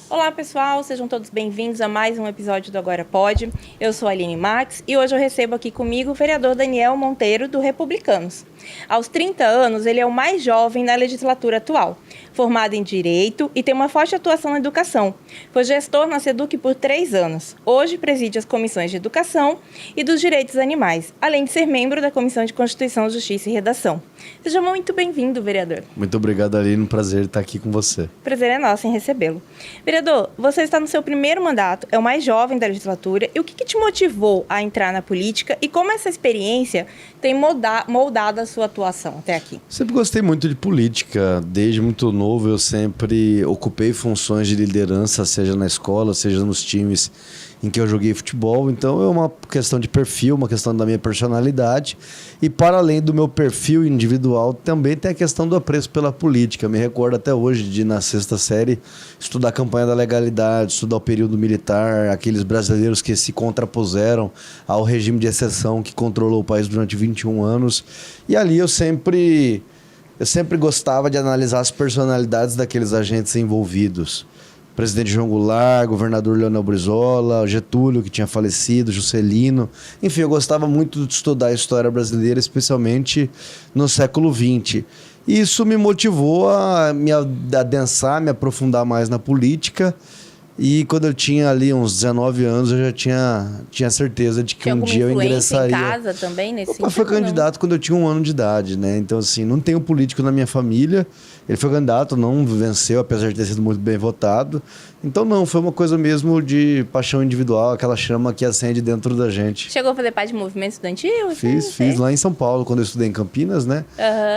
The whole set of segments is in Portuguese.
Olá pessoal, sejam todos bem-vindos a mais um episódio do Agora Pode. Eu sou a Aline Max e hoje eu recebo aqui comigo o vereador Daniel Monteiro, do Republicanos. Aos 30 anos, ele é o mais jovem na legislatura atual, formado em Direito e tem uma forte atuação na educação. Foi gestor na SEDUC por 3 anos. Hoje preside as comissões de Educação e dos Direitos Animais, além de ser membro da Comissão de Constituição, Justiça e Redação. Seja muito bem-vindo, vereador. Muito obrigado, Aline. Um prazer estar aqui com você. Prazer é nosso em recebê-lo. Vereador, você está no seu primeiro mandato, é o mais jovem da legislatura. E o que te motivou a entrar na política e como essa experiência tem moldado a sua atuação até aqui? Sempre gostei muito de política. Desde muito novo eu sempre ocupei funções de liderança, seja na escola, seja nos times em que eu joguei futebol. Então é uma questão de perfil, uma questão da minha personalidade. E para além do meu perfil individual, também tem a questão do apreço pela política. Me recordo até hoje de, na 6ª série, estudar a campanha da legalidade, estudar o período militar, aqueles brasileiros que se contrapuseram ao regime de exceção que controlou o país durante 21 anos. E ali eu sempre gostava de analisar as personalidades daqueles agentes envolvidos. Presidente João Goulart, governador Leonel Brizola, Getúlio, que tinha falecido, Juscelino. Enfim, eu gostava muito de estudar a história brasileira, especialmente no século XX. E isso me motivou a me adensar, me aprofundar mais na política. E quando eu tinha ali uns 19 anos, eu já tinha certeza de que um dia eu ingressaria. Em casa também, nesse sentido? Meu pai foi candidato quando eu tinha 1 ano de idade, né? Então, assim, não tenho político na minha família. Ele foi candidato, não venceu, apesar de ter sido muito bem votado. Então, não, foi uma coisa mesmo de paixão individual, aquela chama que acende dentro da gente. Chegou a fazer parte de movimento estudantil? Fiz lá em São Paulo, quando eu estudei em Campinas, né?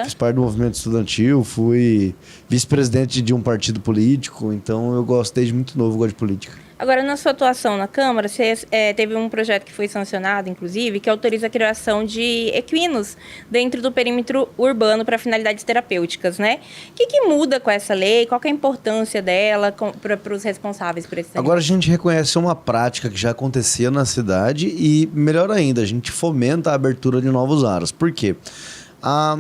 Fiz parte do movimento estudantil, fui vice-presidente de um partido político. Então, eu gosto desde muito novo, gosto de política. Agora, na sua atuação na Câmara, você teve um projeto que foi sancionado, inclusive, que autoriza a criação de equinos dentro do perímetro urbano para finalidades terapêuticas, né? O que muda com essa lei? Qual que é a importância dela para os responsáveis por esse Agora a gente reconhece uma prática que já acontecia na cidade e, melhor ainda, a gente fomenta a abertura de novos aras. Por quê? A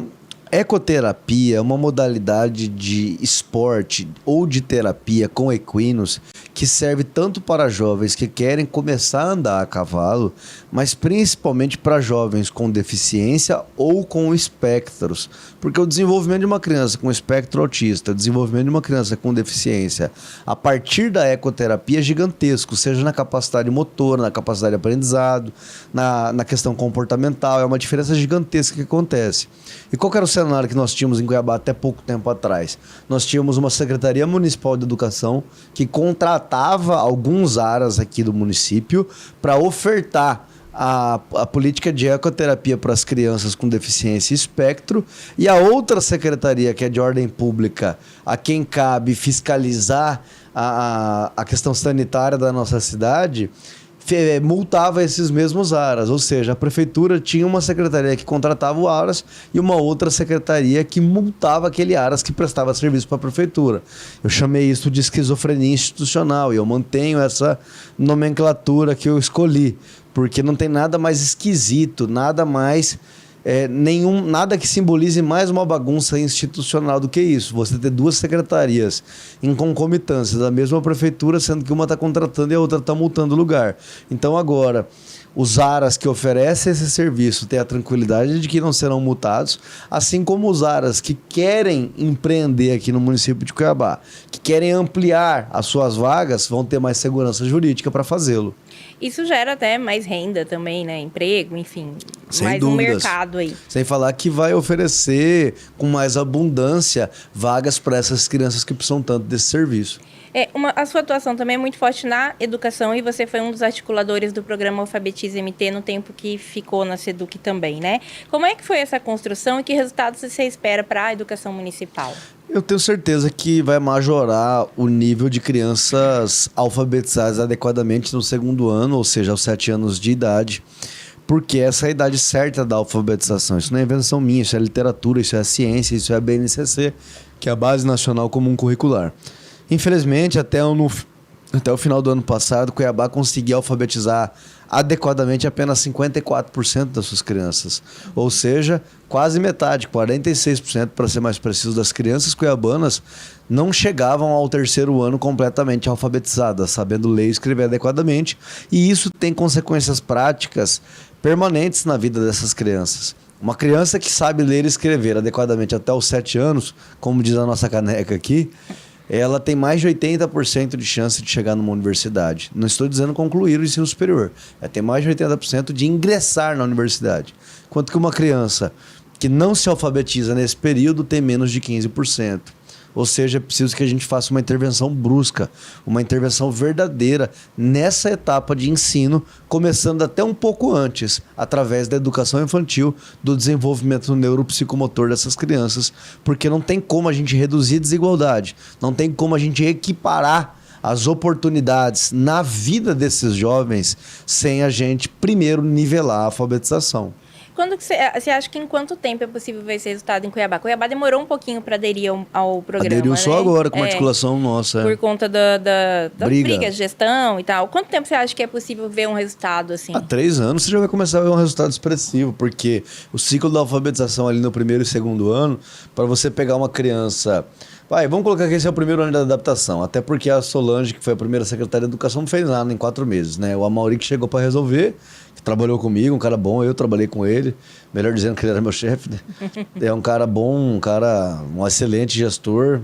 ecoterapia é uma modalidade de esporte ou de terapia com equinos que serve tanto para jovens que querem começar a andar a cavalo, mas principalmente para jovens com deficiência ou com espectros. Porque o desenvolvimento de uma criança com espectro autista, o desenvolvimento de uma criança com deficiência, a partir da ecoterapia é gigantesco, seja na capacidade motora, na capacidade de aprendizado, na questão comportamental, é uma diferença gigantesca que acontece. E qual que era o cenário que nós tínhamos em Cuiabá até pouco tempo atrás? Nós tínhamos uma Secretaria Municipal de Educação que contratava alguns aras aqui do município para ofertar a política de ecoterapia para as crianças com deficiência e espectro, e a outra secretaria, que é de ordem pública, a quem cabe fiscalizar a questão sanitária da nossa cidade, multava esses mesmos aras, ou seja, a prefeitura tinha uma secretaria que contratava o aras e uma outra secretaria que multava aquele aras que prestava serviço para a prefeitura. Eu chamei isso de esquizofrenia institucional e eu mantenho essa nomenclatura que eu escolhi, porque não tem nada mais esquisito, nada mais nada que simbolize mais uma bagunça institucional do que isso. Você ter 2 secretarias em concomitância da mesma prefeitura, sendo que uma está contratando e a outra está multando o lugar. Então agora, os aras que oferecem esse serviço têm a tranquilidade de que não serão multados, assim como os aras que querem empreender aqui no município de Cuiabá, que querem ampliar as suas vagas, vão ter mais segurança jurídica para fazê-lo. Isso gera até mais renda também, né? Emprego, enfim, sem mais dúvidas. Um mercado aí. Sem falar que vai oferecer com mais abundância vagas para essas crianças que precisam tanto desse serviço. A sua atuação também é muito forte na educação e você foi um dos articuladores do programa Alfabetiza MT no tempo que ficou na SEDUC também, né? Como é que foi essa construção e que resultados você espera para a educação municipal? Eu tenho certeza que vai majorar o nível de crianças alfabetizadas adequadamente no 2º ano, ou seja, aos 7 anos de idade, porque essa é a idade certa da alfabetização. Isso não é invenção minha, isso é literatura, isso é ciência, isso é a BNCC, que é a Base Nacional Comum Curricular. Infelizmente, até o final do ano passado, Cuiabá conseguiu alfabetizar adequadamente apenas 54% das suas crianças. Ou seja, quase metade, 46%, para ser mais preciso, das crianças cuiabanas não chegavam ao terceiro ano completamente alfabetizadas, sabendo ler e escrever adequadamente. E isso tem consequências práticas permanentes na vida dessas crianças. Uma criança que sabe ler e escrever adequadamente até os 7 anos, como diz a nossa caneca aqui, ela tem mais de 80% de chance de chegar numa universidade. Não estou dizendo concluir o ensino superior. Ela tem mais de 80% de ingressar na universidade. Enquanto que uma criança que não se alfabetiza nesse período tem menos de 15%. Ou seja, é preciso que a gente faça uma intervenção brusca, uma intervenção verdadeira nessa etapa de ensino, começando até um pouco antes, através da educação infantil, do desenvolvimento neuropsicomotor dessas crianças, porque não tem como a gente reduzir a desigualdade, não tem como a gente equiparar as oportunidades na vida desses jovens sem a gente primeiro nivelar a alfabetização. Quando que você acha que em quanto tempo é possível ver esse resultado em Cuiabá? Cuiabá demorou um pouquinho para aderir ao programa. Aderiu só né? agora, com uma articulação nossa. Por conta da briga de gestão e tal. Quanto tempo você acha que é possível ver um resultado assim? Há 3 anos você já vai começar a ver um resultado expressivo, porque o ciclo da alfabetização ali no primeiro e segundo ano, para você pegar uma criança... vamos colocar que esse é o primeiro ano da adaptação, até porque a Solange, que foi a primeira secretária de Educação, não fez nada em 4 meses, né? O Amaury que chegou para resolver, que trabalhou comigo, um cara bom, eu trabalhei com ele, melhor dizendo que ele era meu chefe, né? É um cara bom, um excelente gestor.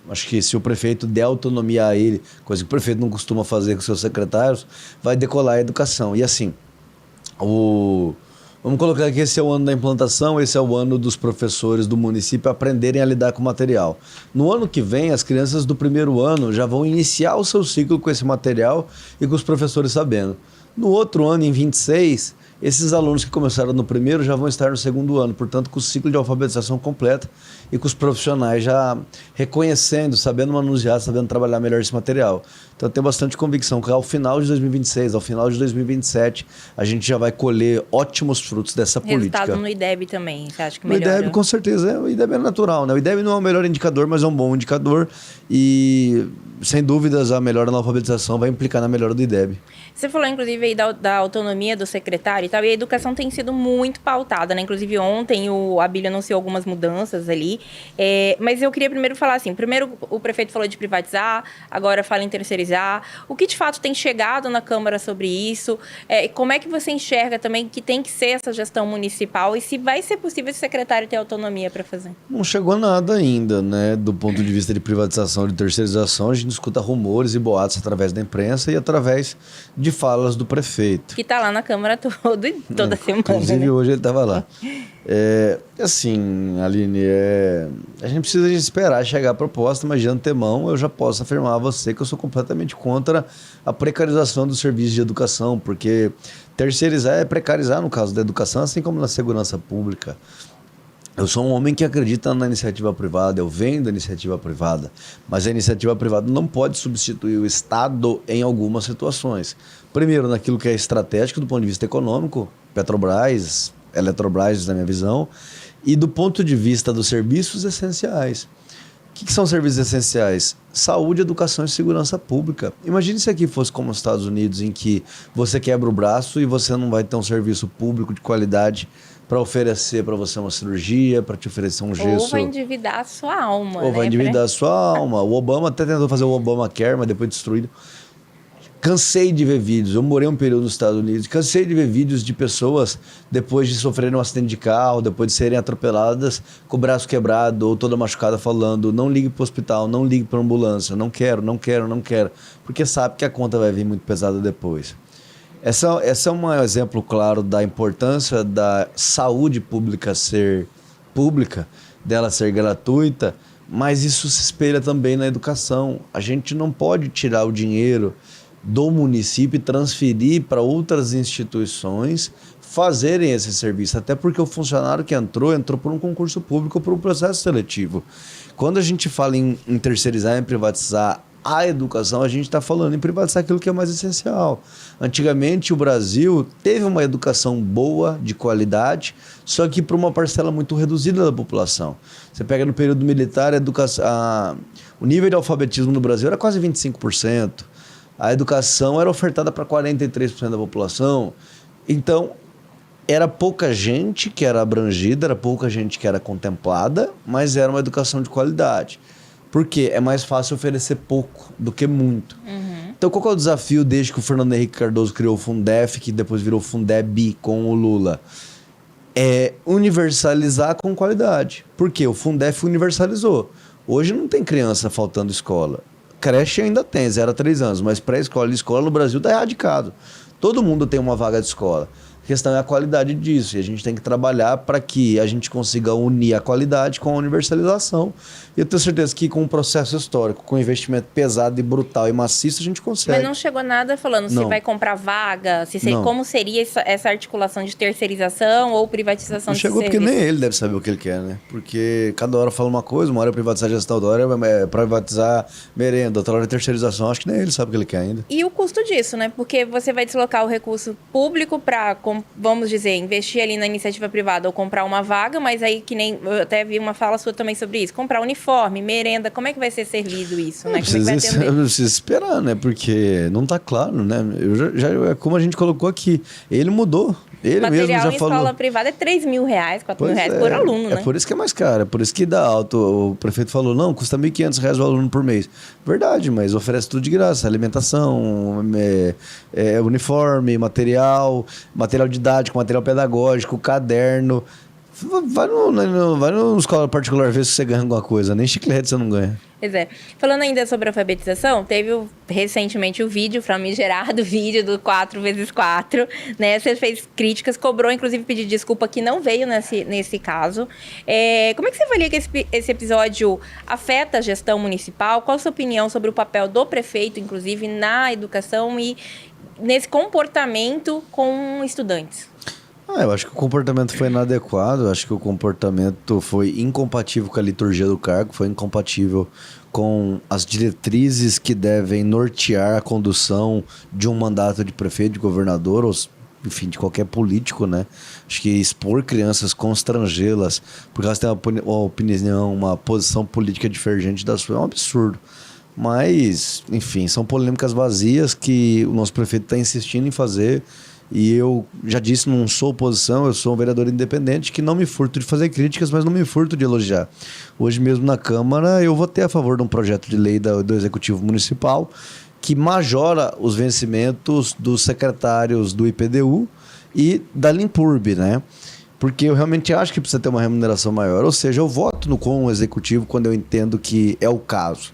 Acho que se o prefeito der autonomia a ele, coisa que o prefeito não costuma fazer com seus secretários, vai decolar a educação. E assim, vamos colocar que esse é o ano da implantação, esse é o ano dos professores do município aprenderem a lidar com o material. No ano que vem, as crianças do primeiro ano já vão iniciar o seu ciclo com esse material e com os professores sabendo. No outro ano, em 26, esses alunos que começaram no primeiro já vão estar no segundo ano, portanto, com o ciclo de alfabetização completo e com os profissionais já reconhecendo, sabendo manusear, sabendo trabalhar melhor esse material. Então, eu tenho bastante convicção que ao final de 2026, ao final de 2027, a gente já vai colher ótimos frutos dessa política. Resultado no IDEB também, você acha que melhora? O IDEB, com certeza, o IDEB é natural, né? O IDEB não é o melhor indicador, mas é um bom indicador e, sem dúvidas, a melhora na alfabetização vai implicar na melhora do IDEB. Você falou, inclusive, aí da autonomia do secretário e tal, e a educação tem sido muito pautada, né? Inclusive, ontem o Abílio anunciou algumas mudanças ali, mas eu queria primeiro falar assim, primeiro o prefeito falou de privatizar, agora fala em terceirizar. O que, de fato, tem chegado na Câmara sobre isso? Como é que você enxerga também que tem que ser essa gestão municipal e se vai ser possível esse secretário ter autonomia para fazer? Não chegou nada ainda, né? Do ponto de vista de privatização e de terceirização, a gente escuta rumores e boatos através da imprensa e através de falas do prefeito. Que está lá na Câmara toda semana. Inclusive, né? Hoje ele estava lá. Assim, Aline, a gente precisa de esperar chegar a proposta, mas de antemão eu já posso afirmar a você que eu sou completamente contra a precarização do serviço de educação, porque terceirizar é precarizar no caso da educação, assim como na segurança pública. Eu sou um homem que acredita na iniciativa privada, eu venho da iniciativa privada, mas a iniciativa privada não pode substituir o Estado em algumas situações. Primeiro, naquilo que é estratégico do ponto de vista econômico, Petrobras, Eletrobras, na minha visão, e do ponto de vista dos serviços essenciais. O que são serviços essenciais? Saúde, educação e segurança pública. Imagine se aqui fosse como os Estados Unidos, em que você quebra o braço e você não vai ter um serviço público de qualidade para oferecer para você uma cirurgia, para te oferecer um gesso. Ou vai endividar a sua alma. Ou vai endividar a sua alma. O Obama até tentou fazer o Obamacare, mas depois destruído. Cansei de ver vídeos, eu morei um período nos Estados Unidos, cansei de ver vídeos de pessoas depois de sofrerem um acidente de carro, depois de serem atropeladas, com o braço quebrado ou toda machucada falando, não ligue para o hospital, não ligue para a ambulância, não quero, porque sabe que a conta vai vir muito pesada depois. Essa é um exemplo claro da importância da saúde pública ser pública, dela ser gratuita, mas isso se espelha também na educação. A gente não pode tirar o dinheiro do município e transferir para outras instituições fazerem esse serviço, até porque o funcionário que entrou por um concurso público ou por um processo seletivo. Quando a gente fala em terceirizar, em privatizar a educação, a gente está falando em privatizar aquilo que é mais essencial. Antigamente o Brasil teve uma educação boa, de qualidade, só que para uma parcela muito reduzida da população. Você pega no período militar, o nível de alfabetismo no Brasil era quase 25%. A educação era ofertada para 43% da população. Então, era pouca gente que era abrangida, era pouca gente que era contemplada, mas era uma educação de qualidade. Por quê? É mais fácil oferecer pouco do que muito. Então, qual que é o desafio desde que o Fernando Henrique Cardoso criou o Fundef, que depois virou Fundeb com o Lula? É universalizar com qualidade. Por quê? O Fundef universalizou. Hoje não tem criança faltando escola. Creche ainda tem, 0 a 3 anos, mas pré-escola e escola no Brasil está erradicado. Todo mundo tem uma vaga de escola. A questão é a qualidade disso, e a gente tem que trabalhar para que a gente consiga unir a qualidade com a universalização. E eu tenho certeza que com um processo histórico, com investimento pesado e brutal e maciço, a gente consegue. Mas não chegou nada falando se vai comprar vaga, como seria essa articulação de terceirização ou privatização não de chegou serviço. Porque nem ele deve saber o que ele quer, né? Porque cada hora fala uma coisa, uma hora é privatizar a gestão, outra hora é privatizar merenda, outra hora é terceirização. Acho que nem ele sabe o que ele quer ainda. E o custo disso, né? Porque você vai deslocar o recurso público para, vamos dizer, investir ali na iniciativa privada ou comprar uma vaga, mas aí que nem, eu até vi uma fala sua também sobre isso, comprar uniforme, merenda, como é que vai ser servido isso, né? Precisa esperar, né? Porque não tá claro, né? Como a gente colocou aqui, ele mudou. Ele material mesmo já em falou. Escola privada é R$3.000, R$4.000 por aluno, né? É por isso que é mais caro, é por isso que dá alto. O prefeito falou, não, custa R$1.500 o aluno por mês. Verdade, mas oferece tudo de graça, alimentação, uniforme, material didático, material pedagógico, caderno. Vai no escola particular ver se você ganha alguma coisa, nem chiclete você não ganha. Pois é. Falando ainda sobre alfabetização, teve recentemente o vídeo, famigerado vídeo do 4x4, né? Você fez críticas, cobrou, inclusive pediu desculpa que não veio nesse caso. Como é que você avalia que esse episódio afeta a gestão municipal? Qual a sua opinião sobre o papel do prefeito, inclusive, na educação e nesse comportamento com estudantes? Eu acho que o comportamento foi inadequado, eu acho que o comportamento foi incompatível com a liturgia do cargo, foi incompatível com as diretrizes que devem nortear a condução de um mandato de prefeito, de governador, ou enfim, de qualquer político, né? Acho que expor crianças, constrangê-las, porque elas têm uma opinião, uma posição política divergente da sua, é um absurdo. Mas, enfim, são polêmicas vazias que o nosso prefeito está insistindo em fazer. E eu já disse, não sou oposição, eu sou um vereador independente que não me furto de fazer críticas, mas não me furto de elogiar. Hoje mesmo na Câmara eu votei a favor de um projeto de lei do Executivo Municipal que majora os vencimentos dos secretários do IPDU e da Limpurb, né? Porque eu realmente acho que precisa ter uma remuneração maior. Ou seja, eu voto com o Executivo quando eu entendo que é o caso.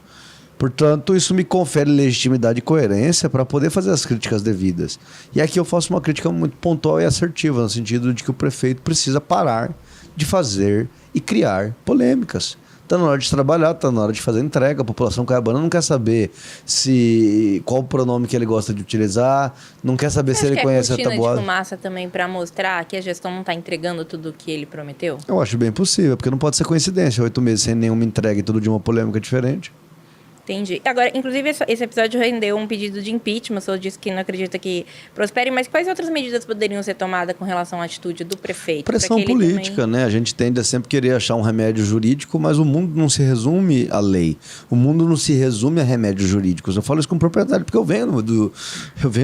Portanto, isso me confere legitimidade e coerência para poder fazer as críticas devidas. E aqui eu faço uma crítica muito pontual e assertiva, no sentido de que o prefeito precisa parar de fazer e criar polêmicas. Está na hora de trabalhar, está na hora de fazer entrega. A população caiabana não quer saber qual o pronome que ele gosta de utilizar, não quer saber se ele conhece a tabuada. De fumaça também para mostrar que a gestão não está entregando tudo o que ele prometeu? Eu acho bem possível, porque não pode ser coincidência. 8 meses sem nenhuma entrega e tudo de uma polêmica diferente. Entendi. Agora, inclusive, esse episódio rendeu um pedido de impeachment. O senhor disse que não acredita que prospere, mas quais outras medidas poderiam ser tomadas com relação à atitude do prefeito? Pressão política, também... né? A gente tende a sempre querer achar um remédio jurídico, mas o mundo não se resume à lei. O mundo não se resume a remédios jurídicos. Eu falo isso com propriedade porque eu venho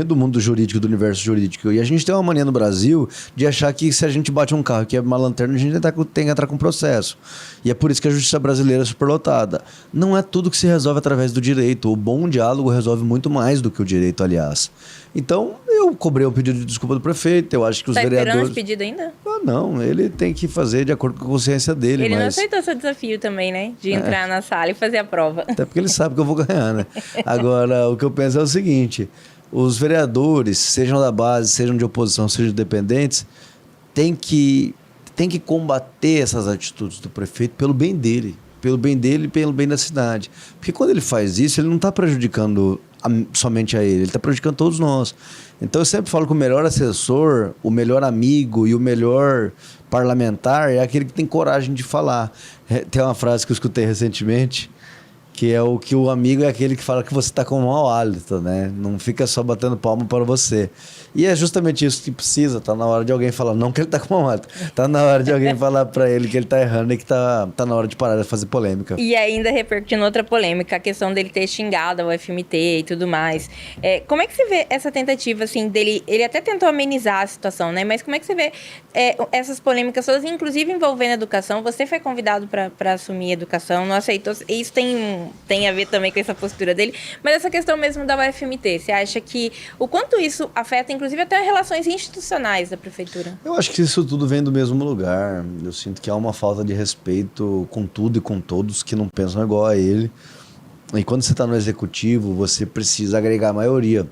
do mundo jurídico, do universo jurídico. E a gente tem uma mania no Brasil de achar que se a gente bate um carro que é uma lanterna, a gente tem que entrar com processo. E é por isso que a justiça brasileira é superlotada. Não é tudo que se resolve através do direito. O bom diálogo resolve muito mais do que o direito, aliás. Então, eu cobrei o pedido de desculpa do prefeito. Eu acho que os vereadores... Está esperando esse pedido ainda? Não, ele tem que fazer de acordo com a consciência dele. Ele não aceitou seu desafio também, né? De entrar na sala e fazer a prova. Até porque ele sabe que eu vou ganhar, né? Agora, o que eu penso é o seguinte: os vereadores, sejam da base, sejam de oposição, sejam independentes, tem que combater essas atitudes do prefeito pelo bem dele e pelo bem da cidade. Porque quando ele faz isso, ele não está prejudicando somente a ele está prejudicando todos nós. Então eu sempre falo que o melhor assessor, o melhor amigo e o melhor parlamentar é aquele que tem coragem de falar. Tem uma frase que eu escutei recentemente, Que é o que o amigo é aquele que fala que você tá com mau hálito, né? Não fica só batendo palma para você. E é justamente isso que precisa. Tá na hora de alguém falar, não que ele tá com mau hálito. Tá na hora de alguém falar para ele que ele tá errando e que tá na hora de parar de fazer polêmica. E ainda repercutindo outra polêmica, a questão dele ter xingado o FMT e tudo mais. Como é que você vê essa tentativa, assim, dele... Ele até tentou amenizar a situação, né? Mas como é que você vê essas polêmicas todas, inclusive envolvendo a educação? Você foi convidado para assumir a educação, não aceitou. Isso tem a ver também com essa postura dele. Mas essa questão mesmo da UFMT, você acha que o quanto isso afeta, inclusive, até as relações institucionais da prefeitura? Eu acho que isso tudo vem do mesmo lugar. Eu sinto que há uma falta de respeito com tudo e com todos que não pensam igual a ele. E quando você está no executivo, você precisa agregar a maioria.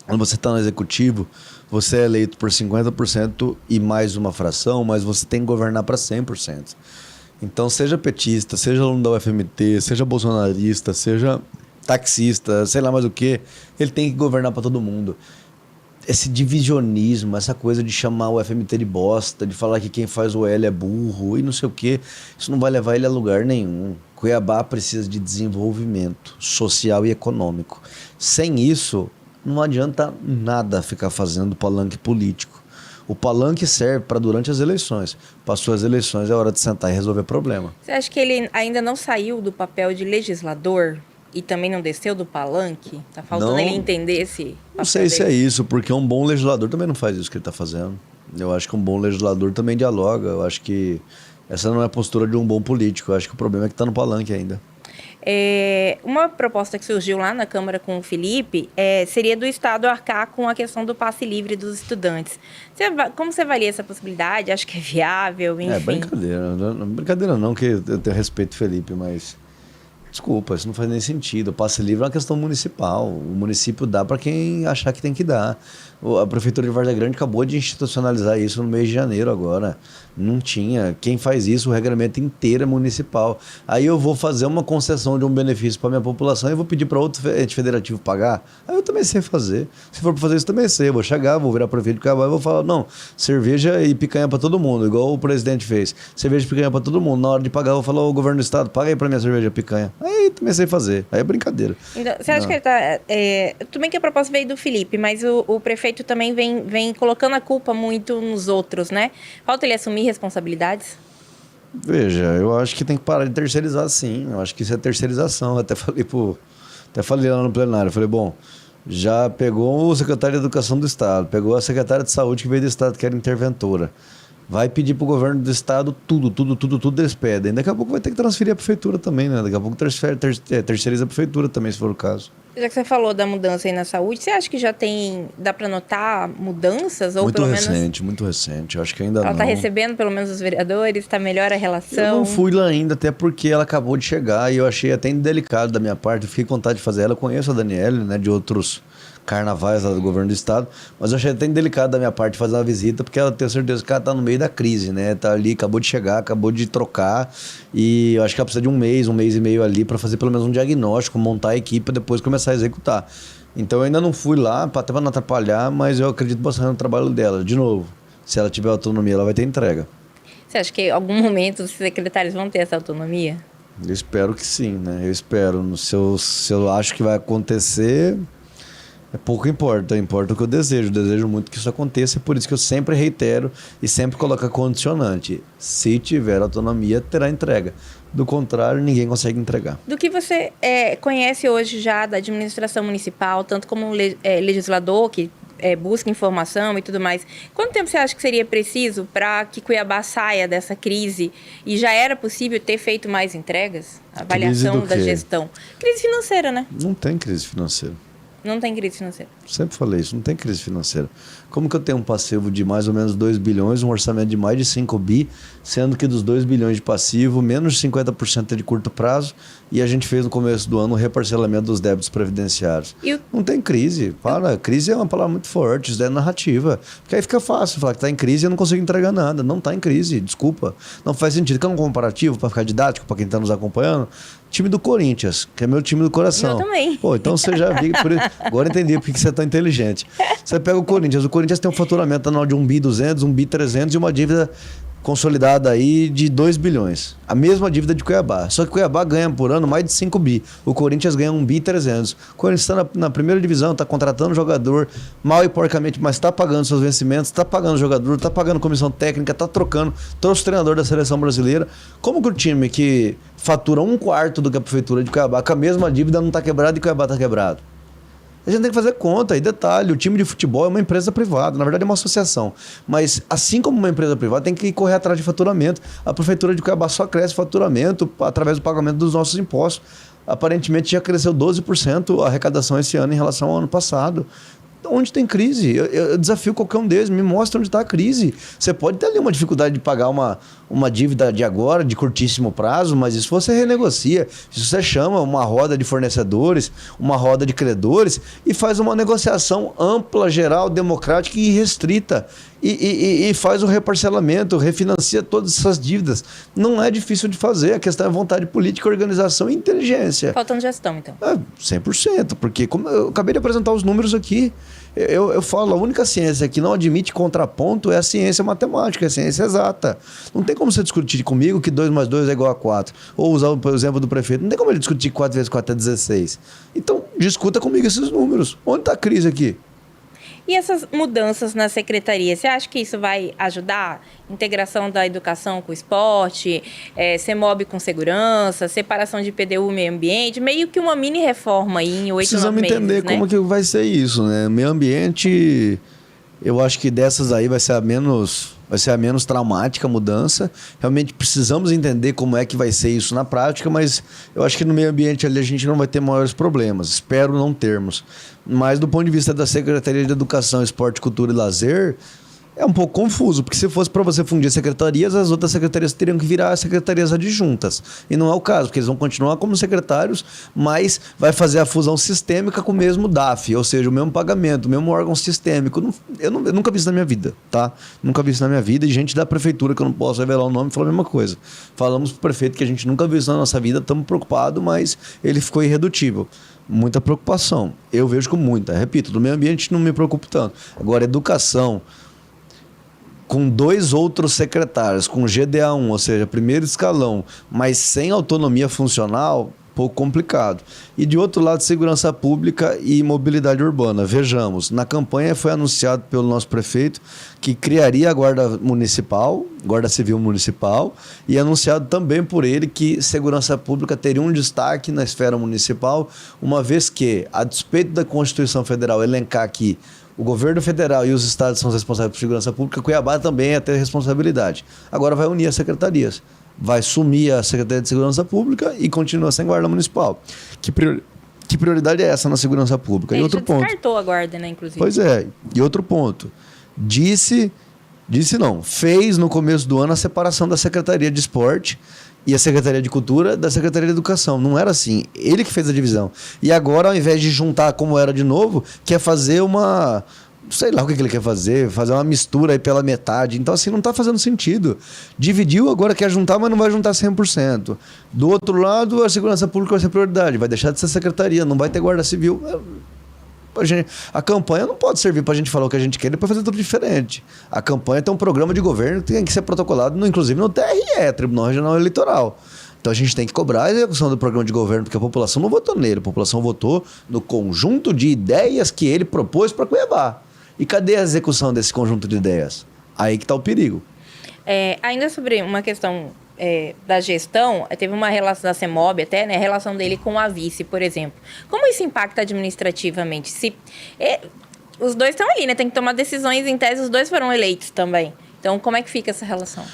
Quando você está no executivo, você é eleito por 50% e mais uma fração, mas você tem que governar para 100%. Então, seja petista, seja aluno da UFMT, seja bolsonarista, seja taxista, sei lá mais o que, ele tem que governar para todo mundo. Esse divisionismo, essa coisa de chamar o FMT de bosta, de falar que quem faz o L é burro e não sei o que, isso não vai levar ele a lugar nenhum. Cuiabá precisa de desenvolvimento social e econômico. Sem isso, não adianta nada ficar fazendo palanque político. O palanque serve para durante as eleições. Passou as eleições, é hora de sentar e resolver problema. Você acha que ele ainda não saiu do papel de legislador e também não desceu do palanque? Tá faltando ele entender esse papel Não sei dele. se é isso, porque um bom legislador também não faz isso que ele está fazendo. Eu acho que um bom legislador também dialoga. Eu acho que essa não é a postura de um bom político. Eu acho que o problema é que está no palanque ainda. Uma proposta que surgiu lá na Câmara com o Felipe seria do Estado arcar com a questão do passe livre dos estudantes. Como você avalia essa possibilidade? Acho que é viável, enfim. É brincadeira. Brincadeira não, que eu tenho respeito, Felipe, mas... Desculpa, isso não faz nem sentido. O passe livre é uma questão municipal. O município dá para quem achar que tem que dar. A Prefeitura de Várzea Grande acabou de institucionalizar isso no mês de janeiro agora. Não tinha. Quem faz isso, o regramento inteiro é municipal. Aí eu vou fazer uma concessão de um benefício para minha população e vou pedir para outro ente federativo pagar. Aí eu também sei fazer. Se for para fazer isso, também sei. Eu vou chegar, vou virar prefeito de Cuiabá e vou falar, não, cerveja e picanha para todo mundo, igual o presidente fez. Cerveja e picanha para todo mundo. Na hora de pagar, eu vou falar, ô governo do estado, paga aí para minha cerveja e picanha. Aí também sei fazer. Aí é brincadeira. Então, você acha que ele tá... tudo bem que a proposta veio do Felipe, mas o prefeito também vem colocando a culpa muito nos outros, né? Falta ele assumir responsabilidades? Veja, eu acho que tem que parar de terceirizar, sim. Eu acho que isso é terceirização. Eu até falei lá no plenário. Eu falei, bom, já pegou o secretário de Educação do Estado, pegou a secretária de Saúde que veio do Estado, que era interventora. Vai pedir pro governo do estado tudo eles pedem. Daqui a pouco vai ter que transferir a prefeitura também, né? Daqui a pouco terceiriza a prefeitura também, se for o caso. Já que você falou da mudança aí na saúde, você acha que já dá para notar mudanças? Ou Muito pelo recente, muito recente. Eu acho que ainda não. Ela está recebendo pelo menos os vereadores? Está melhor a relação? Eu não fui lá ainda, até porque ela acabou de chegar e eu achei até indelicado da minha parte. Eu fiquei com vontade de fazer ela. Eu conheço a Daniele, né, de outros carnavais lá do governo do estado, mas eu achei até indelicado da minha parte fazer uma visita, porque ela tem certeza que ela tá no meio da crise, né? Tá ali, acabou de chegar, acabou de trocar, e eu acho que ela precisa de um mês e meio ali para fazer pelo menos um diagnóstico, montar a equipe para depois começar a executar. Então eu ainda não fui lá, até para não atrapalhar, mas eu acredito bastante no trabalho dela. De novo, se ela tiver autonomia, ela vai ter entrega. Você acha que em algum momento os secretários vão ter essa autonomia? Eu espero que sim, né? Eu espero. Se eu acho que vai acontecer... Pouco importa o que eu desejo muito que isso aconteça, e por isso que eu sempre reitero e sempre coloco a condicionante: se tiver autonomia, terá entrega, do contrário, ninguém consegue entregar. Do que você conhece hoje já da administração municipal, tanto como legislador, que busca informação e tudo mais, quanto tempo você acha que seria preciso para que Cuiabá saia dessa crise e já era possível ter feito mais entregas? Avaliação da gestão. Crise financeira, né? Não tem crise financeira. Não tem crise financeira. Sempre falei isso, não tem crise financeira. Como que eu tenho um passivo de mais ou menos 2 bilhões, um orçamento de mais de 5 bi, sendo que dos 2 bilhões de passivo, menos de 50% é de curto prazo, e a gente fez no começo do ano o reparcelamento dos débitos previdenciários. Não tem crise, crise é uma palavra muito forte, isso é narrativa. Porque aí fica fácil falar que está em crise e eu não consigo entregar nada. Não está em crise, desculpa. Não faz sentido. Quer um comparativo para ficar didático para quem está nos acompanhando? Time do Corinthians, que é meu time do coração. Eu também. Pô, então você já viu. Agora eu entendi por que você é tão inteligente. Você pega o Corinthians tem um faturamento anual de 1.200 bi, 1.300 bi e uma dívida consolidada aí de 2 bilhões. A mesma dívida de Cuiabá. Só que Cuiabá ganha por ano mais de 5 bi. O Corinthians ganha 1 bi e 300. O Corinthians está na primeira divisão, está contratando jogador mal e porcamente, mas está pagando seus vencimentos, está pagando jogador, está pagando comissão técnica, está trocando, trouxe o treinador da seleção brasileira. Como que o time que fatura 1/4 do que a prefeitura de Cuiabá, com a mesma dívida, não está quebrado e Cuiabá está quebrado? A gente tem que fazer conta. E detalhe, o time de futebol é uma empresa privada, na verdade é uma associação. Mas assim como uma empresa privada, tem que correr atrás de faturamento. A prefeitura de Cuiabá só cresce faturamento através do pagamento dos nossos impostos. Aparentemente já cresceu 12% a arrecadação esse ano em relação ao ano passado. Onde tem crise? Eu desafio qualquer um deles, me mostra onde está a crise. Você pode ter ali uma dificuldade de pagar uma dívida de agora, de curtíssimo prazo, mas isso você renegocia. Isso você chama uma roda de fornecedores, uma roda de credores e faz uma negociação ampla, geral, democrática e restrita. E faz o reparcelamento, refinancia todas essas dívidas. Não é difícil de fazer, a questão é vontade política, organização e inteligência. Faltando gestão, então. 100%, porque como eu acabei de apresentar os números aqui, eu falo, a única ciência que não admite contraponto é a ciência matemática, é a ciência exata. Não tem como você discutir comigo que 2 mais 2 é igual a 4. Ou usar o exemplo do prefeito, não tem como ele discutir que 4 vezes 4 é 16. Então, discuta comigo esses números. Onde está a crise aqui? E essas mudanças na secretaria, você acha que isso vai ajudar? Integração da educação com o esporte, CEMOB com segurança, separação de PDU e meio ambiente, meio que uma mini reforma aí em 8 meses. Precisamos entender como que vai ser isso, né? Meio ambiente, eu acho que dessas aí vai ser a menos traumática a mudança. Realmente precisamos entender como é que vai ser isso na prática, mas eu acho que no meio ambiente ali a gente não vai ter maiores problemas. Espero não termos. Mas do ponto de vista da Secretaria de Educação, Esporte, Cultura e Lazer, é um pouco confuso, porque se fosse para você fundir secretarias, as outras secretarias teriam que virar secretarias adjuntas. E não é o caso, porque eles vão continuar como secretários, mas vai fazer a fusão sistêmica com o mesmo DAF, ou seja, o mesmo pagamento, o mesmo órgão sistêmico. Eu nunca vi isso na minha vida, tá? Nunca vi isso na minha vida, e gente da prefeitura, que eu não posso revelar o nome, falou a mesma coisa. Falamos pro prefeito que a gente nunca viu isso na nossa vida, estamos preocupados, mas ele ficou irredutível. Muita preocupação. Eu vejo com muita. Repito, do meio ambiente não me preocupo tanto. Agora, educação, com 2 outros secretários, com GDA1, ou seja, primeiro escalão, mas sem autonomia funcional, pouco complicado. E de outro lado, segurança pública e mobilidade urbana. Vejamos, na campanha foi anunciado pelo nosso prefeito que criaria a Guarda Civil Municipal, e anunciado também por ele que segurança pública teria um destaque na esfera municipal, uma vez que, a despeito da Constituição Federal elencar que o governo federal e os estados são responsáveis por segurança pública, Cuiabá também ia ter responsabilidade. Agora vai unir as secretarias. Vai sumir a Secretaria de Segurança Pública e continua sem guarda municipal. Que prioridade é essa na segurança pública? Ele e outro ponto. Descartou a guarda, né, inclusive. Pois é. E outro ponto. Fez no começo do ano a separação da Secretaria de Esporte e a Secretaria de Cultura da Secretaria de Educação. Não era assim. Ele que fez a divisão. E agora, ao invés de juntar como era de novo, quer fazer uma... sei lá o que ele quer fazer uma mistura aí pela metade. Então, assim, não está fazendo sentido. Dividiu, agora quer juntar, mas não vai juntar 100%. Do outro lado, a segurança pública vai ser prioridade. Vai deixar de ser secretaria, não vai ter guarda civil. A campanha não pode servir para a gente falar o que a gente quer e depois fazer tudo diferente. A campanha tem um programa de governo que tem que ser protocolado, inclusive no TRE, Tribunal Regional Eleitoral. Então a gente tem que cobrar a execução do programa de governo, porque a população não votou nele, a população votou no conjunto de ideias que ele propôs para Cuiabá. E cadê a execução desse conjunto de ideias? Aí que está o perigo. Ainda sobre uma questão da gestão, teve uma relação da CEMOB até, né, a relação dele com a vice, por exemplo. Como isso impacta administrativamente? Os dois estão ali, né? Tem que tomar decisões, em tese, os dois foram eleitos também. Então, como é que fica essa relação?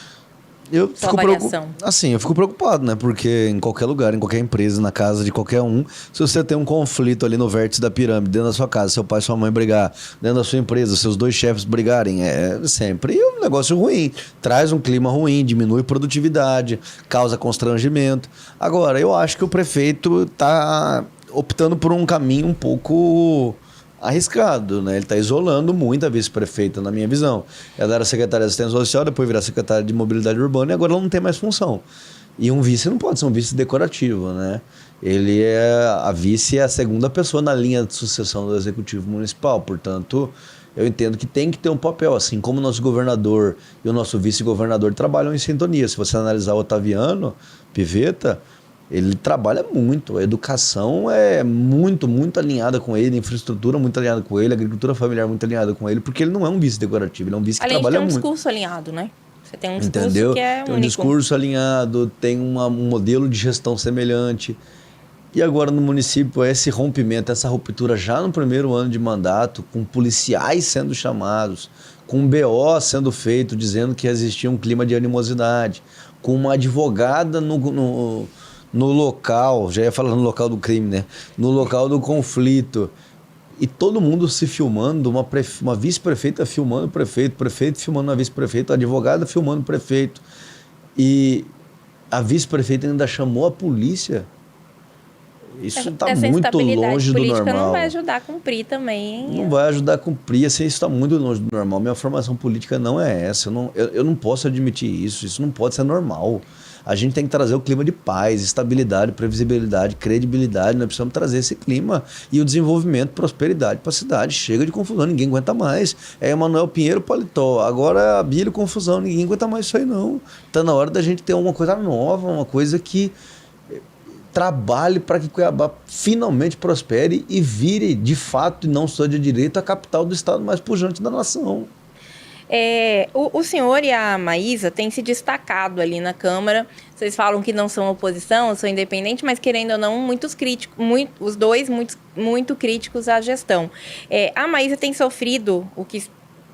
Eu fico preocupado, né? Porque em qualquer lugar, em qualquer empresa, na casa de qualquer um, se você tem um conflito ali no vértice da pirâmide, dentro da sua casa, seu pai e sua mãe brigar, dentro da sua empresa, seus 2 chefes brigarem, é sempre um negócio ruim. Traz um clima ruim, diminui produtividade, causa constrangimento. Agora, eu acho que o prefeito está optando por um caminho um pouco arriscado, né? Ele está isolando muito a vice-prefeita, na minha visão. Ela era secretária de Assistência Social, depois virou secretária de Mobilidade Urbana e agora ela não tem mais função. E um vice não pode ser um vice decorativo, né? A vice é a segunda pessoa na linha de sucessão do Executivo Municipal, portanto, eu entendo que tem que ter um papel, assim como o nosso governador e o nosso vice-governador trabalham em sintonia. Se você analisar o Otaviano Pivetta, ele trabalha muito, a educação é muito, muito alinhada com ele, a infraestrutura muito alinhada com ele, a agricultura familiar muito alinhada com ele, porque ele não é um vice decorativo, ele é um vice que Além de trabalha ter um muito. discurso alinhado, né? Você tem um discurso Entendeu? que é tem um único. discurso alinhado, tem um modelo de gestão semelhante. E agora no município, esse rompimento, essa ruptura já no primeiro ano de mandato, com policiais sendo chamados, com um BO sendo feito, dizendo que existia um clima de animosidade, com uma advogada no local, já ia falar no local do crime, né? No local do conflito. E todo mundo se filmando, uma vice-prefeita filmando o prefeito filmando a vice-prefeita, a advogada filmando o prefeito. E a vice-prefeita ainda chamou a polícia. Isso está muito longe do normal. Não vai ajudar a cumprir também. Não vai ajudar a cumprir, assim, isso está muito longe do normal. Minha formação política não é essa. Eu não posso admitir isso. Isso não pode ser normal. A gente tem que trazer o clima de paz, estabilidade, previsibilidade, credibilidade. Nós precisamos trazer esse clima e o desenvolvimento, prosperidade para a cidade. Chega de confusão, ninguém aguenta mais. É Emanuel Pinheiro paletó, agora é Abílio confusão, ninguém aguenta mais isso aí não. Está na hora da gente ter uma coisa nova, uma coisa que trabalhe para que Cuiabá finalmente prospere e vire, de fato, e não só de direito, a capital do estado mais pujante da nação. O senhor e a Maísa têm se destacado ali na Câmara. Vocês falam que não são oposição, são independentes, mas querendo ou não, muitos críticos, os dois muito críticos à gestão. A Maísa tem sofrido o que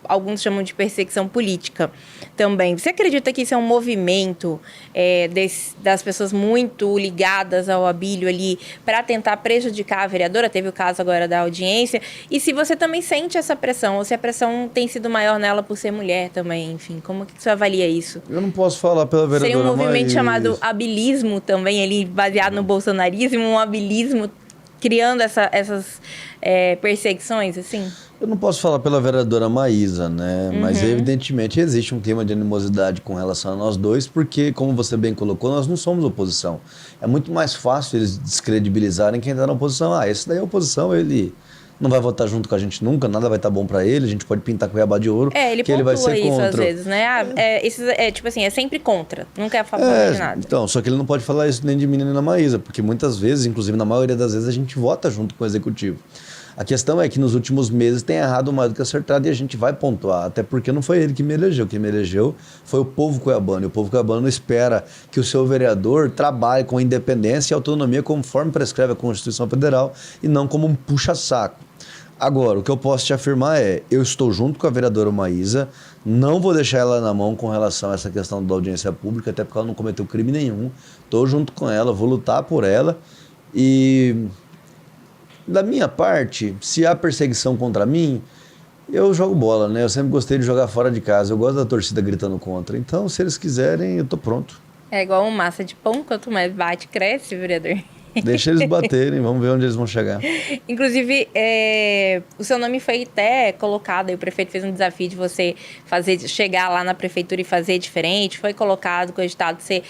alguns chamam de perseguição política também. Você acredita que isso é um movimento das pessoas muito ligadas ao Abílio ali para tentar prejudicar a vereadora? Teve o caso agora da audiência. E se você também sente essa pressão, ou se a pressão tem sido maior nela por ser mulher também, enfim, como que você avalia isso? Eu não posso falar pela vereadora, seria um movimento mas chamado abilismo também, ali baseado no bolsonarismo, um abilismo criando essas perseguições, assim? Eu não posso falar pela vereadora Maísa, né? Mas evidentemente existe um clima de animosidade com relação a nós dois, porque, como você bem colocou, nós não somos oposição. É muito mais fácil eles descredibilizarem quem está na oposição. Esse daí é oposição, ele não vai votar junto com a gente nunca, nada vai estar bom para ele, a gente pode pintar Cuiabá de ouro, ele que ele vai ser isso contra. Às vezes, né? Tipo assim, é sempre contra, nunca é a favor de nada. Então, só que ele não pode falar isso nem de mim nem da Maísa, porque muitas vezes, inclusive na maioria das vezes, a gente vota junto com o executivo. A questão é que nos últimos meses tem errado mais do que acertado e a gente vai pontuar, até porque não foi ele que me elegeu. Quem me elegeu foi o povo cuiabano. E o povo cuiabano espera que o seu vereador trabalhe com independência e autonomia conforme prescreve a Constituição Federal e não como um puxa-saco. Agora, o que eu posso te afirmar é, eu estou junto com a vereadora Maísa, não vou deixar ela na mão com relação a essa questão da audiência pública, até porque ela não cometeu crime nenhum. Estou junto com ela, vou lutar por ela e... Da minha parte, se há perseguição contra mim, eu jogo bola, né? Eu sempre gostei de jogar fora de casa. Eu gosto da torcida gritando contra. Então, se eles quiserem, eu tô pronto. É igual uma massa de pão, quanto mais bate, cresce, vereador. Deixa eles baterem, vamos ver onde eles vão chegar. Inclusive, o seu nome foi até colocado, aí o prefeito fez um desafio de você chegar lá na prefeitura e fazer diferente, foi colocado, cogitado de ser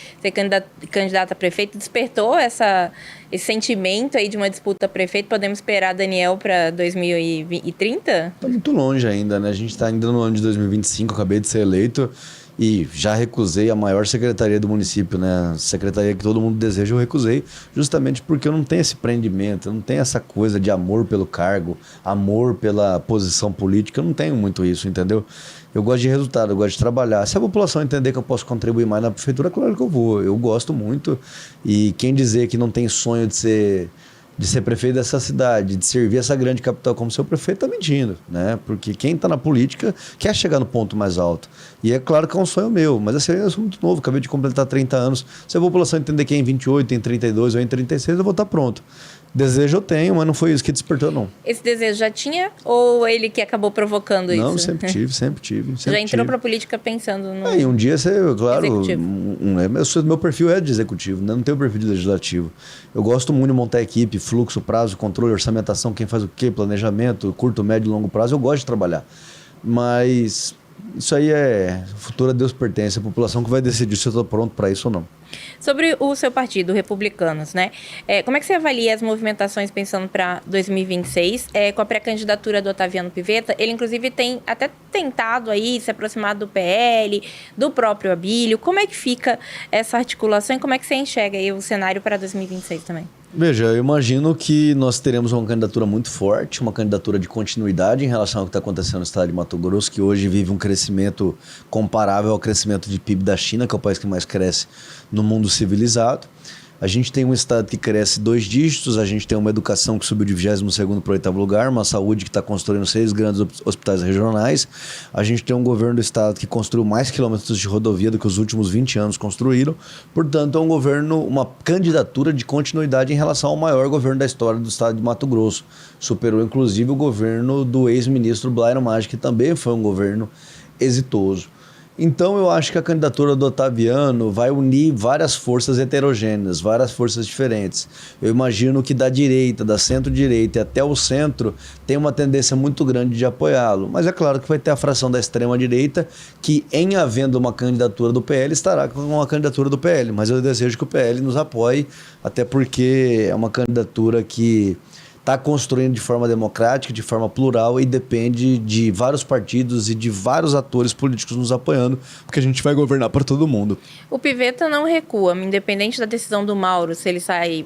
candidato a prefeito, despertou esse sentimento aí de uma disputa a prefeito. Podemos esperar Daniel para 2030? Tá muito longe ainda, né? A gente tá ainda no ano de 2025, acabei de ser eleito e já recusei a maior secretaria do município, né? Secretaria que todo mundo deseja, eu recusei, justamente porque eu não tenho esse prendimento, eu não tenho essa coisa de amor pelo cargo, amor pela posição política, eu não tenho muito isso, entendeu? Eu gosto de resultado, eu gosto de trabalhar. Se a população entender que eu posso contribuir mais na prefeitura, claro que eu vou. Eu gosto muito. E quem dizer que não tem sonho de ser prefeito dessa cidade, de servir essa grande capital como seu prefeito, está mentindo, né? Porque quem está na política quer chegar no ponto mais alto. E é claro que é um sonho meu, mas assim, eu sou muito novo, acabei de completar 30 anos. Se a população entender que é em 28, em 32 ou em 36, eu vou estar pronto. Desejo eu tenho, mas não foi isso que despertou, não. Esse desejo já tinha ou ele que acabou provocando isso? Não, sempre tive. Já entrou para a política pensando no e um dia você, claro, executivo. Meu perfil é de executivo, né? Não tenho perfil de legislativo. Eu gosto muito de montar equipe, fluxo, prazo, controle, orçamentação, quem faz o quê, planejamento, curto, médio e longo prazo. Eu gosto de trabalhar. Mas Isso aí é futuro a Deus pertence, a população que vai decidir se eu estou pronto para isso ou não. Sobre o seu partido, Republicanos, né? Como é que você avalia as movimentações pensando para 2026, com a pré-candidatura do Otaviano Pivetta? Ele, inclusive, tem até tentado aí se aproximar do PL, do próprio Abílio. Como é que fica essa articulação e como é que você enxerga aí o cenário para 2026 também? Veja, eu imagino que nós teremos uma candidatura muito forte, uma candidatura de continuidade em relação ao que está acontecendo no estado de Mato Grosso, que hoje vive um crescimento comparável ao crescimento de PIB da China, que é o país que mais cresce no mundo civilizado. A gente tem um estado que cresce 2 dígitos, a gente tem uma educação que subiu de 22º para o 8º lugar, uma saúde que está construindo 6 grandes hospitais regionais, a gente tem um governo do estado que construiu mais quilômetros de rodovia do que os últimos 20 anos construíram, portanto é um governo, uma candidatura de continuidade em relação ao maior governo da história do estado de Mato Grosso. Superou inclusive o governo do ex-ministro Blairo Maggi, que também foi um governo exitoso. Então eu acho que a candidatura do Otaviano vai unir várias forças heterogêneas, várias forças diferentes. Eu imagino que da direita, da centro-direita e até o centro tem uma tendência muito grande de apoiá-lo. Mas é claro que vai ter a fração da extrema-direita que, em havendo uma candidatura do PL, estará com uma candidatura do PL. Mas eu desejo que o PL nos apoie, até porque é uma candidatura que está construindo de forma democrática, de forma plural e depende de vários partidos e de vários atores políticos nos apoiando, porque a gente vai governar para todo mundo. O Pivetta não recua, independente da decisão do Mauro, se ele sai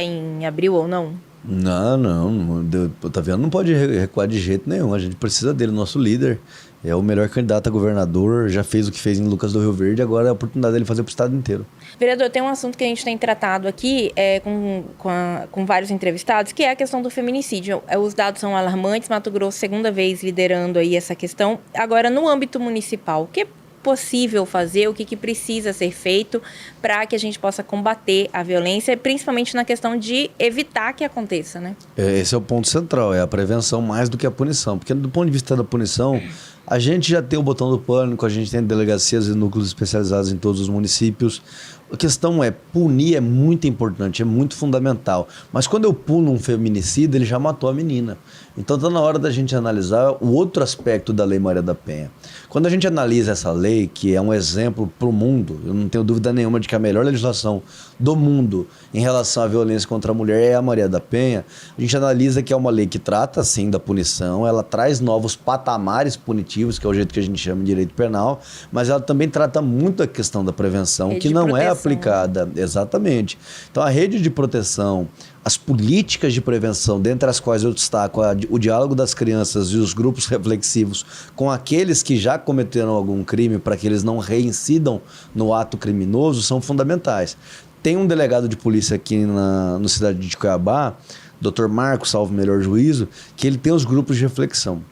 em abril ou não? Não. O Otaviano não pode recuar de jeito nenhum. A gente precisa dele, nosso líder. É o melhor candidato a governador, já fez o que fez em Lucas do Rio Verde, agora é a oportunidade dele fazer para o estado inteiro. Vereador, tem um assunto que a gente tem tratado aqui com vários entrevistados, que é a questão do feminicídio. Os dados são alarmantes, Mato Grosso, segunda vez liderando aí essa questão. Agora, no âmbito municipal, o que é possível fazer, o que precisa ser feito para que a gente possa combater a violência, principalmente na questão de evitar que aconteça, né? Esse é o ponto central, é a prevenção mais do que a punição, porque do ponto de vista da punição, a gente já tem o botão do pânico, a gente tem delegacias e núcleos especializados em todos os municípios. A questão é, punir é muito importante, é muito fundamental. Mas quando eu puno um feminicídio, ele já matou a menina. Então está na hora da gente analisar o outro aspecto da Lei Maria da Penha. Quando a gente analisa essa lei, que é um exemplo para o mundo, eu não tenho dúvida nenhuma de que a melhor legislação do mundo em relação à violência contra a mulher é a Maria da Penha, a gente analisa que é uma lei que trata, sim, da punição, ela traz novos patamares punitivos, que é o jeito que a gente chama de direito penal, mas ela também trata muito a questão da prevenção, que não é aplicada. Exatamente. Então a rede de proteção, as políticas de prevenção, dentre as quais eu destaco o diálogo das crianças e os grupos reflexivos com aqueles que já cometeram algum crime para que eles não reincidam no ato criminoso, são fundamentais. Tem um delegado de polícia aqui na cidade de Cuiabá, Dr. Marcos, salvo melhor juízo, que ele tem os grupos de reflexão.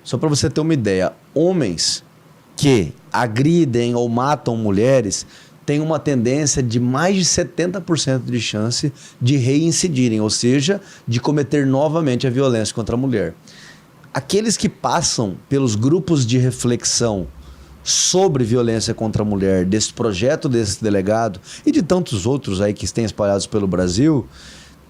Só para você ter uma ideia, homens que agridem ou matam mulheres têm uma tendência de mais de 70% de chance de reincidirem, ou seja, de cometer novamente a violência contra a mulher. Aqueles que passam pelos grupos de reflexão sobre violência contra a mulher, desse projeto desse delegado e de tantos outros aí que têm espalhados pelo Brasil,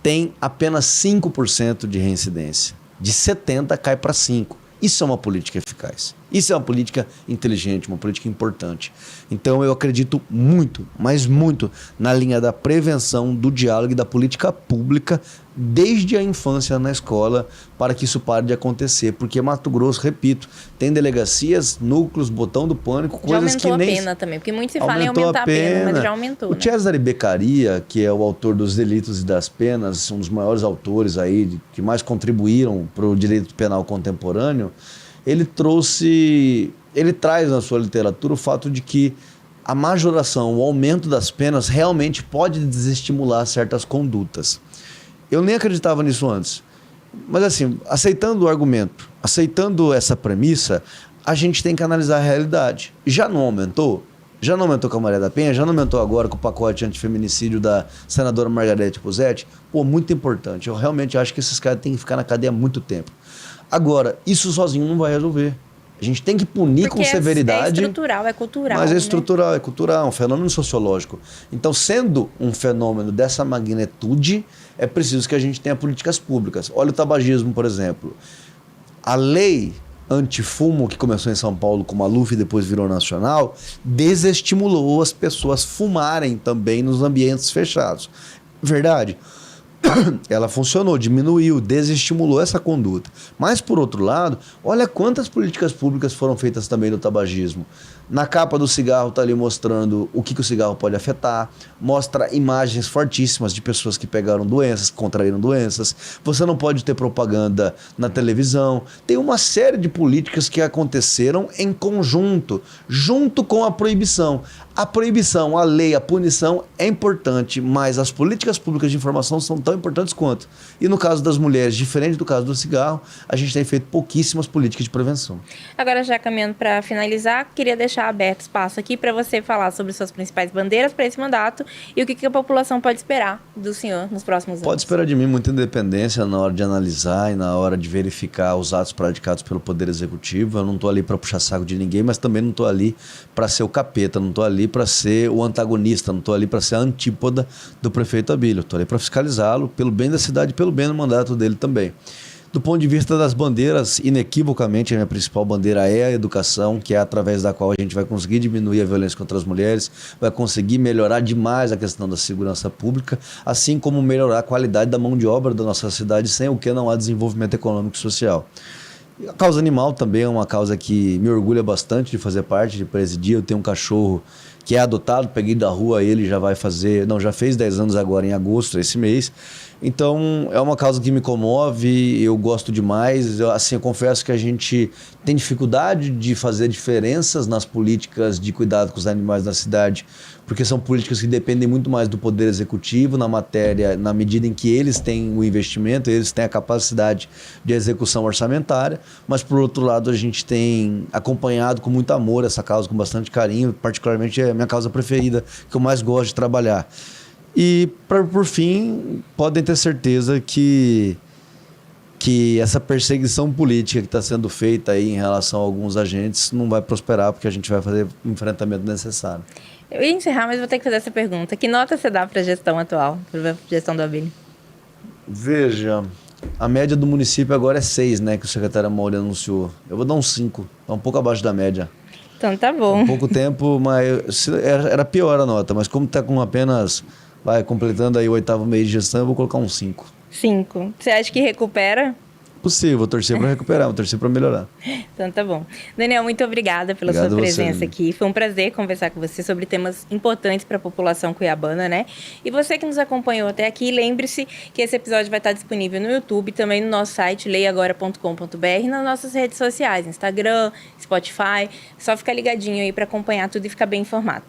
tem apenas 5% de reincidência. De 70% cai para 5%. Isso é uma política eficaz. Isso é uma política inteligente, uma política importante. Então eu acredito muito, mas muito, na linha da prevenção, do diálogo e da política pública desde a infância na escola para que isso pare de acontecer. Porque Mato Grosso, repito, tem delegacias, núcleos, botão do pânico, coisas que nem... Já aumentou a pena também, porque muito se fala em aumentar a pena, mas já aumentou. O Cesare Beccaria, que é o autor dos Delitos e das Penas, um dos maiores autores aí, que mais contribuíram para o direito penal contemporâneo, ele traz na sua literatura o fato de que a majoração, o aumento das penas realmente pode desestimular certas condutas. Eu nem acreditava nisso antes. Mas assim, aceitando o argumento, aceitando essa premissa, a gente tem que analisar a realidade. Já não aumentou? Já não aumentou com a Maria da Penha? Já não aumentou agora com o pacote antifeminicídio da senadora Margarete Posetti? Pô, muito importante. Eu realmente acho que esses caras têm que ficar na cadeia há muito tempo. Agora, isso sozinho não vai resolver. A gente tem que punir com severidade. É estrutural, é cultural. Mas é estrutural, é cultural, é um fenômeno sociológico. Então, sendo um fenômeno dessa magnitude, é preciso que a gente tenha políticas públicas. Olha o tabagismo, por exemplo. A lei antifumo, que começou em São Paulo com Maluf e depois virou nacional, desestimulou as pessoas fumarem também nos ambientes fechados. Verdade? Ela funcionou, diminuiu, desestimulou essa conduta. Mas, por outro lado, olha quantas políticas públicas foram feitas também no tabagismo. Na capa do cigarro está ali mostrando o que o cigarro pode afetar, mostra imagens fortíssimas de pessoas que pegaram doenças, que contraíram doenças. Você não pode ter propaganda na televisão. Tem uma série de políticas que aconteceram em conjunto, junto com a proibição. A proibição, a lei, a punição é importante, mas as políticas públicas de informação são tão importantes quanto. E no caso das mulheres, diferente do caso do cigarro, a gente tem feito pouquíssimas políticas de prevenção. Agora, já caminhando para finalizar, queria deixar aberto espaço aqui para você falar sobre suas principais bandeiras para esse mandato e o que a população pode esperar do senhor nos próximos anos. Pode esperar de mim muita independência na hora de analisar e na hora de verificar os atos praticados pelo Poder Executivo. Eu não estou ali para puxar saco de ninguém, mas também não estou ali para ser o capeta, não estou ali para ser o antagonista, não estou ali para ser a antípoda do prefeito Abílio. Estou ali para fiscalizá-lo pelo bem da cidade e pelo bem do mandato dele também. Do ponto de vista das bandeiras, inequivocamente a minha principal bandeira é a educação, que é através da qual a gente vai conseguir diminuir a violência contra as mulheres, vai conseguir melhorar demais a questão da segurança pública, assim como melhorar a qualidade da mão de obra da nossa cidade, sem o que não há desenvolvimento econômico e social. A causa animal também é uma causa que me orgulha bastante de fazer parte, de presidir. Eu tenho um cachorro que é adotado, peguei da rua, ele já fez 10 anos agora em agosto, esse mês. Então é uma causa que me comove, eu gosto demais. Eu confesso que a gente tem dificuldade de fazer diferenças nas políticas de cuidado com os animais na cidade, porque são políticas que dependem muito mais do Poder Executivo na matéria, na medida em que eles têm o investimento, eles têm a capacidade de execução orçamentária, mas por outro lado a gente tem acompanhado com muito amor essa causa, com bastante carinho, particularmente é a minha causa preferida, que eu mais gosto de trabalhar. E, por fim, podem ter certeza que essa perseguição política que está sendo feita aí em relação a alguns agentes não vai prosperar, porque a gente vai fazer o enfrentamento necessário. Eu ia encerrar, mas vou ter que fazer essa pergunta. Que nota você dá para a gestão atual, para a gestão do Abílio? Veja, a média do município agora é 6, né, que o secretário Amaury anunciou. Eu vou dar um 5, tá um pouco abaixo da média. Então tá bom. Há pouco tempo, mas era pior a nota, mas como está com apenas, completando aí o 8º mês de gestão, eu vou colocar um 5. 5. Você acha que recupera? Possível, vou torcer para recuperar, vou torcer para melhorar. Então tá bom. Daniel, muito obrigada pela sua presença aqui. Foi um prazer conversar com você sobre temas importantes para a população cuiabana, né? E você que nos acompanhou até aqui, lembre-se que esse episódio vai estar disponível no YouTube, também no nosso site leiagora.com.br e nas nossas redes sociais, Instagram, Spotify. Só ficar ligadinho aí para acompanhar tudo e ficar bem informado.